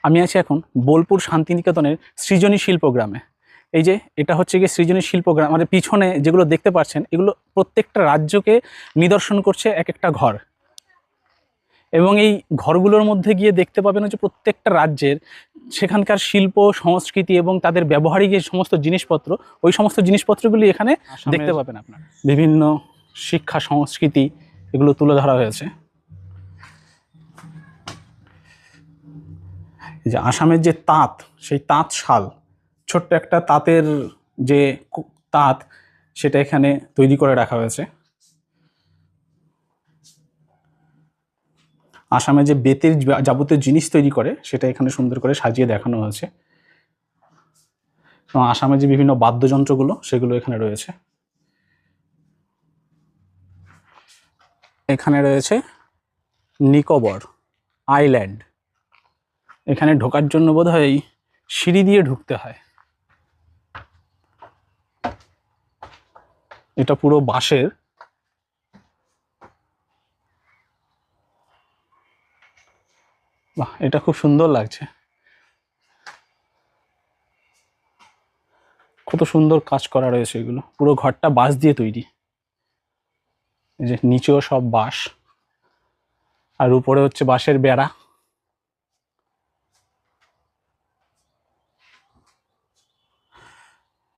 আমি আছি এখন বোলপুর শান্তিনিকেতনের সৃজনী শিল্পগ্রামে। এই যে এটা হচ্ছে গিয়ে সৃজনী শিল্পগ্রাম, আমাদের পিছনে যেগুলো দেখতে পাচ্ছেন এগুলো প্রত্যেকটা রাজ্যকে নিদর্শন করছে এক একটা ঘর, এবং এই ঘরগুলোর মধ্যে গিয়ে দেখতে পাবেন হচ্ছে প্রত্যেকটা রাজ্যের সেখানকার শিল্প সংস্কৃতি এবং তাদের ব্যবহারিক যে সমস্ত জিনিসপত্র, ওই সমস্ত জিনিসপত্রগুলি এখানে দেখতে পাবেন আপনার। বিভিন্ন শিক্ষা সংস্কৃতি এগুলো তুলে ধরা হয়েছে। এই যে আসামের যে তাঁত, সেই তাঁত শাল, ছোট্ট একটা তাঁতের যে তাঁত, সেটা এখানে তৈরি করে রাখা হয়েছে। আসামে যে বেতের যাবতীয় জিনিস তৈরি করে সেটা এখানে সুন্দর করে সাজিয়ে দেখানো হয়েছে, এবং আসামে যে বিভিন্ন বাদ্যযন্ত্রগুলো সেগুলো এখানে রয়েছে। এখানে রয়েছে নিকোবর আইল্যান্ড। এখানে ঢোকার জন্য বোধহয় সিঁড়ি দিয়ে ঢুকতে হয়। এটা পুরো বাঁশের। বাহ, এটা খুব সুন্দর লাগছে। কত সুন্দর কাজ করা রয়েছে, এগুলো পুরো ঘরটা বাঁশ দিয়ে তৈরি। এই যে নিচেও সব বাঁশ, আর উপরে হচ্ছে বাঁশের বেড়া।